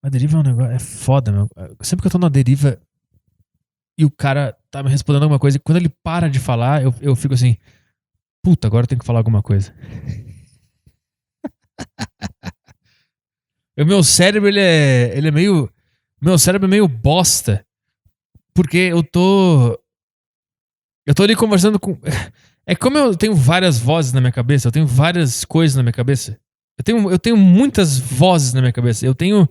A deriva é um negócio. É foda, meu. Sempre que eu tô na deriva e o cara tá me respondendo alguma coisa, e quando ele para de falar, eu fico assim. Puta, agora eu tenho que falar alguma coisa. O meu cérebro, ele é meio. Meu cérebro é meio bosta. Porque eu tô. Eu tô ali conversando com. É como eu tenho várias vozes na minha cabeça, eu tenho várias coisas na minha cabeça. Eu tenho muitas vozes na minha cabeça. Eu tenho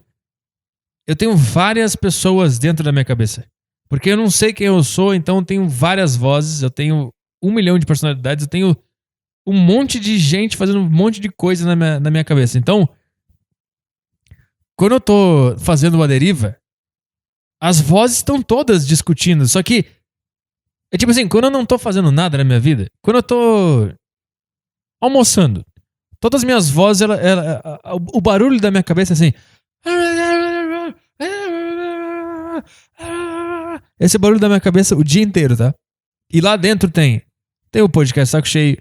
várias pessoas dentro da minha cabeça. Porque eu não sei quem eu sou, então eu tenho várias vozes, eu tenho 1 milhão de personalidades, eu tenho um monte de gente fazendo um monte de coisa na minha cabeça. Então, quando eu tô fazendo uma deriva, as vozes estão todas discutindo. Só que, é tipo assim, quando eu não tô fazendo nada na minha vida, quando eu tô almoçando, todas as minhas vozes, o barulho da minha cabeça é assim. Esse barulho da minha cabeça o dia inteiro, tá? E lá dentro tem o podcast Saco Cheio,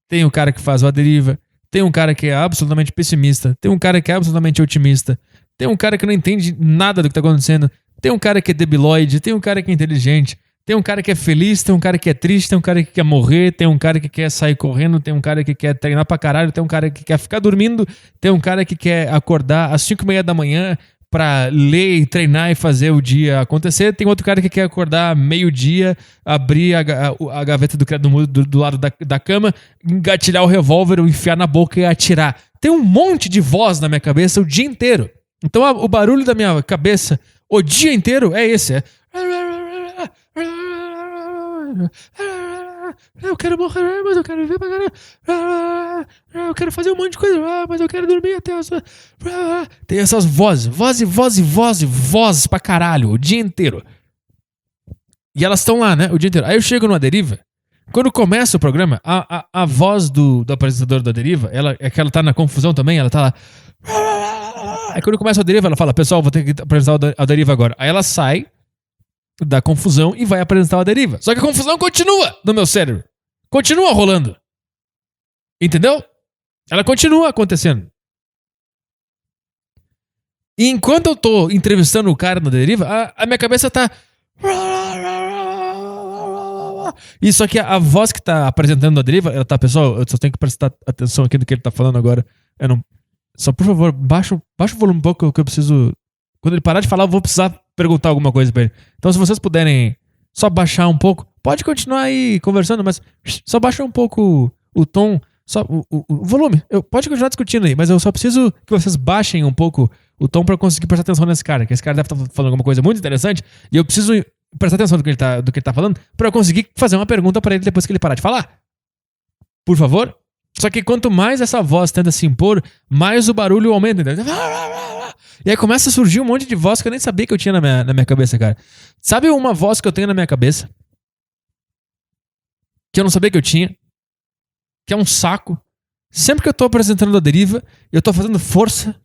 tem o cara que faz o A Deriva, tem um cara que é absolutamente pessimista, tem um cara que é absolutamente otimista, tem um cara que não entende nada do que tá acontecendo, tem um cara que é debilóide, tem um cara que é inteligente, tem um cara que é feliz, tem um cara que é triste, tem um cara que quer morrer, tem um cara que quer sair correndo, tem um cara que quer treinar pra caralho, tem um cara que quer ficar dormindo, tem um cara que quer acordar às 5:30 da manhã pra ler e treinar e fazer o dia acontecer. Tem outro cara que quer acordar meio-dia, abrir a gaveta do criado do lado da cama, engatilhar o revólver, enfiar na boca e atirar. Tem um monte de voz na minha cabeça o dia inteiro. Então o barulho da minha cabeça o dia inteiro é esse. Eu quero morrer, mas eu quero viver pra caralho. Eu quero fazer um monte de coisa, mas eu quero dormir até as... Tem essas vozes pra caralho, o dia inteiro. E elas estão lá, né, o dia inteiro. Aí eu chego numa deriva, quando começa o programa, a voz do apresentador da deriva, é que ela tá na confusão também, ela tá lá... Aí quando começa a deriva, ela fala, pessoal, vou ter que apresentar a deriva agora. Aí ela sai da confusão e vai apresentar a deriva. Só que a confusão continua no meu cérebro. Continua rolando. Entendeu? Ela continua acontecendo. E enquanto eu tô entrevistando o cara na deriva, a minha cabeça tá... E só que a voz que tá apresentando a deriva, ela tá, pessoal, eu só tenho que prestar atenção aqui no que ele tá falando agora. Eu não... Só, por favor, baixa o volume um pouco que eu preciso... Quando ele parar de falar, eu vou precisar perguntar alguma coisa pra ele. Então, se vocês puderem só baixar um pouco, pode continuar aí conversando, mas só baixa um pouco o tom, só o volume. Pode continuar discutindo aí, mas eu só preciso que vocês baixem um pouco o tom pra eu conseguir prestar atenção nesse cara, que esse cara deve estar falando alguma coisa muito interessante, e eu preciso prestar atenção do que ele tá falando pra eu conseguir fazer uma pergunta pra ele depois que ele parar de falar. Por favor? Só que quanto mais essa voz tenta se impor, mais o barulho aumenta. Entendeu? E aí começa a surgir um monte de voz que eu nem sabia que eu tinha na minha cabeça, cara. Sabe uma voz que eu tenho na minha cabeça? Que eu não sabia que eu tinha? Que é um saco. Sempre que eu tô apresentando a deriva, eu tô fazendo força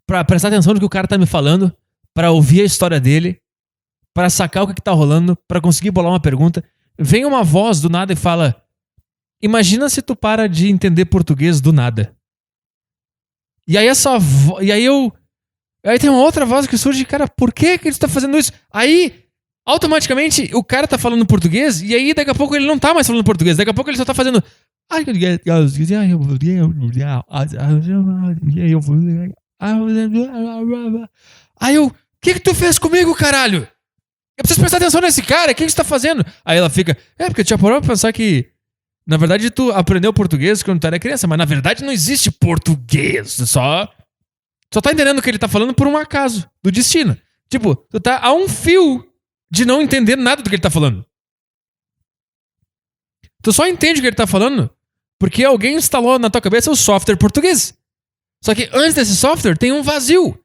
pra prestar atenção no que o cara tá me falando, pra ouvir a história dele, pra sacar o que tá rolando, pra conseguir bolar uma pergunta. Vem uma voz do nada e fala... Imagina se tu para de entender português do nada. E aí Aí tem uma outra voz que surge, cara, por que tu tá fazendo isso? Aí, automaticamente, o cara tá falando português, e aí daqui a pouco ele não tá mais falando português, daqui a pouco ele só tá fazendo... Aí eu, o que tu fez comigo, caralho? Eu preciso prestar atenção nesse cara, o que você tá fazendo? Aí ela fica, porque tu já parou pra pensar que na verdade tu aprendeu português quando tu era criança, mas na verdade não existe português, só tá entendendo o que ele tá falando por um acaso do destino. Tipo, tu tá a um fio de não entender nada do que ele tá falando. Tu só entende o que ele tá falando porque alguém instalou na tua cabeça o software português. Só que antes desse software tem um vazio.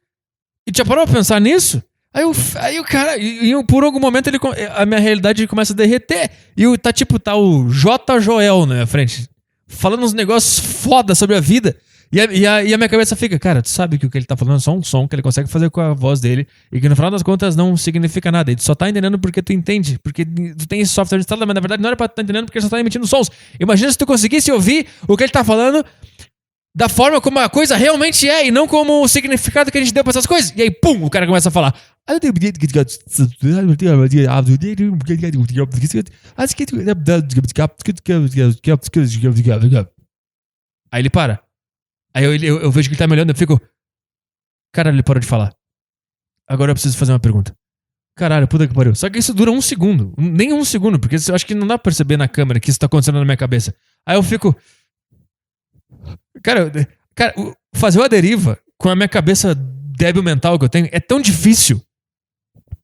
E tu já parou pra pensar nisso? Aí o cara, por algum momento a minha realidade começa a derreter. E tá o J. Joel na minha frente, falando uns negócios foda sobre a vida. E a minha cabeça fica, cara, tu sabe que o que ele tá falando é só um som que ele consegue fazer com a voz dele e que no final das contas não significa nada. E tu só tá entendendo porque tu entende, porque tu tem esse software instalado, mas na verdade não era pra tu tá entendendo porque ele só tá emitindo sons. Imagina se tu conseguisse ouvir o que ele tá falando da forma como a coisa realmente é e não como o significado que a gente deu pra essas coisas. E aí, pum, o cara começa a falar. Aí ele para. Aí eu vejo que ele tá me olhando, eu fico. Caralho, ele parou de falar. Agora eu preciso fazer uma pergunta. Caralho, puta que pariu. Só que isso dura 1 segundo. Nem 1 segundo, porque eu acho que não dá pra perceber na câmera que isso tá acontecendo na minha cabeça. Aí eu fico. Cara, fazer uma deriva com a minha cabeça débil mental que eu tenho é tão difícil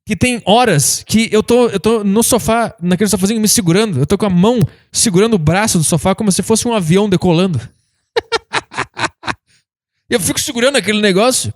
que tem horas que eu tô no sofá, naquele sofazinho, me segurando. Eu tô com a mão segurando o braço do sofá como se fosse um avião decolando. E eu fico segurando aquele negócio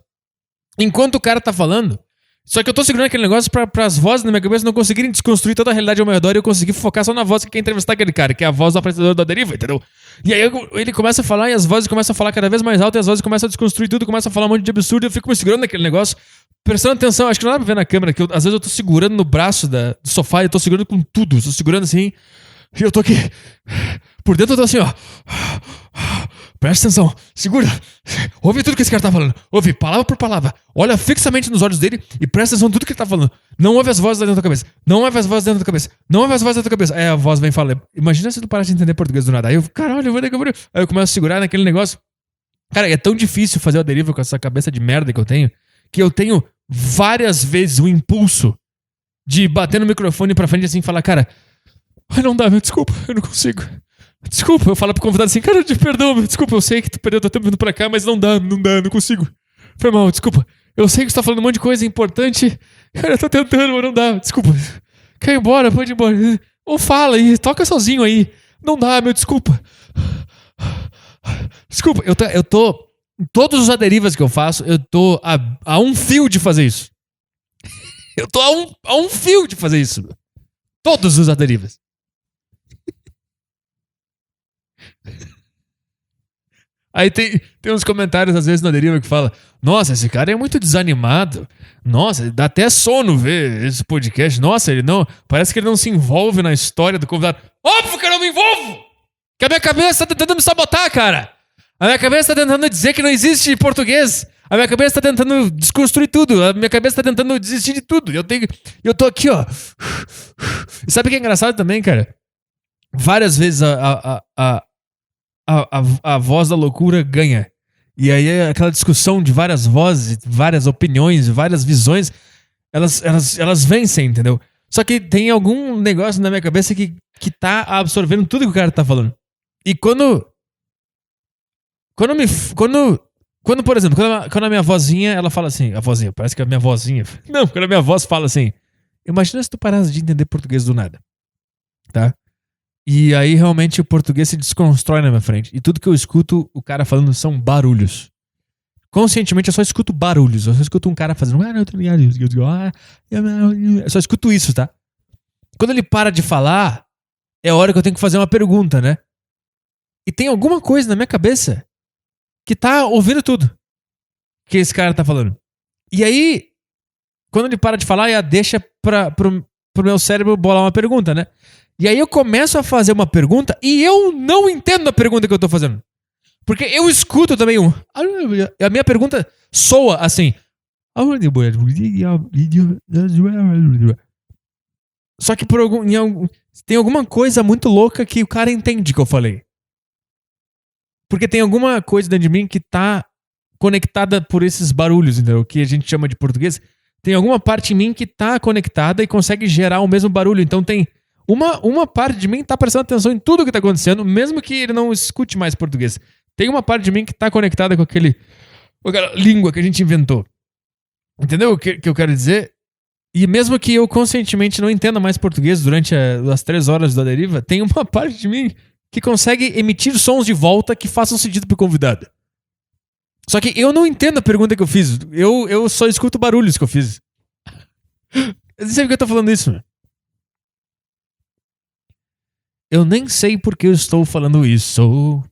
enquanto o cara tá falando. Só que eu tô segurando aquele negócio pra as vozes na minha cabeça não conseguirem desconstruir toda a realidade ao meu redor e eu conseguir focar só na voz que quer entrevistar aquele cara, que é a voz do apresentador da deriva, entendeu? E aí ele começa a falar e as vozes começam a falar cada vez mais alto e as vozes começam a desconstruir tudo, começam a falar um monte de absurdo e eu fico me segurando naquele negócio, prestando atenção. Acho que não dá pra ver na câmera, que às vezes eu tô segurando no braço do sofá e eu tô segurando com tudo. Eu tô segurando assim e eu tô aqui. Por dentro eu tô assim, ó. Presta atenção, segura. Ouve tudo que esse cara tá falando. Ouve palavra por palavra. Olha fixamente nos olhos dele e presta atenção em tudo que ele tá falando. Não ouve as vozes dentro da cabeça. Não ouve as vozes dentro da cabeça. Não ouve as vozes dentro da cabeça. Aí a voz vem falando. Imagina se tu parasse de entender português do nada. Aí eu, caralho, eu vou decorar. Aí eu começo a segurar naquele negócio. Cara, é tão difícil fazer a deriva com essa cabeça de merda que eu tenho várias vezes o impulso de bater no microfone pra frente assim e falar, cara, não dá, meu, desculpa, eu não consigo. Desculpa, eu falo pro convidado assim, cara, perdão, meu, desculpa, eu sei que tu perdeu teu tempo vindo pra cá, mas não dá, não consigo. Foi mal, desculpa. Eu sei que você tá falando um monte de coisa importante. Cara, eu tô tentando, mas não dá, desculpa. Quer ir embora, pode ir embora. Ou fala aí, toca sozinho aí. Não dá, meu, desculpa. Desculpa, eu tô. Em todos os aderivas que eu faço, eu tô a um fio de fazer isso. Eu tô a um fio de fazer isso. Todos os aderivas. Aí tem uns comentários, às vezes, na deriva que fala: nossa, esse cara é muito desanimado. Nossa, dá até sono ver esse podcast. Nossa, ele não. Parece que ele não se envolve na história do convidado. Óbvio que eu não me envolvo! Que a minha cabeça tá tentando me sabotar, cara. A minha cabeça tá tentando dizer que não existe português. A minha cabeça tá tentando desconstruir tudo. A minha cabeça tá tentando desistir de tudo. Eu tô aqui, ó. E sabe o que é engraçado também, cara? Várias vezes a voz da loucura ganha. E aí aquela discussão de várias vozes, várias opiniões, várias visões, elas vencem, entendeu? Só que tem algum negócio na minha cabeça que tá absorvendo tudo que o cara tá falando. E quando, por exemplo, quando a minha vozinha, ela fala assim, a vozinha, parece que é a minha vozinha. Não, quando a minha voz fala assim, imagina se tu parasse de entender português do nada, tá? E aí realmente o português se desconstrói na minha frente. E tudo que eu escuto o cara falando são barulhos. Conscientemente eu só escuto barulhos. Eu só escuto um cara fazendo. Eu só escuto isso, tá? Quando ele para de falar, é hora que eu tenho que fazer uma pergunta, né? E tem alguma coisa na minha cabeça que tá ouvindo tudo que esse cara tá falando. E aí, quando ele para de falar, já deixa pro meu cérebro bolar uma pergunta, né? E aí eu começo a fazer uma pergunta e eu não entendo a pergunta que eu tô fazendo. Porque eu escuto também um... A minha pergunta soa assim. Só que tem alguma coisa muito louca que o cara entende que eu falei. Porque tem alguma coisa dentro de mim que tá conectada por esses barulhos, entendeu? Que a gente chama de português. Tem alguma parte em mim que tá conectada e consegue gerar o mesmo barulho. Então tem... Uma parte de mim tá prestando atenção em tudo que tá acontecendo, mesmo que ele não escute mais português. Tem uma parte de mim que tá conectada com aquela língua que a gente inventou. Entendeu o que eu quero dizer? E mesmo que eu conscientemente não entenda mais português durante as 3 horas da deriva, tem uma parte de mim que consegue emitir sons de volta que façam sentido pro convidado. Só que eu não entendo a pergunta que eu fiz. Eu só escuto barulhos que eu fiz. Eu não sei por que eu tô falando isso, mano. Eu nem sei por que eu estou falando isso.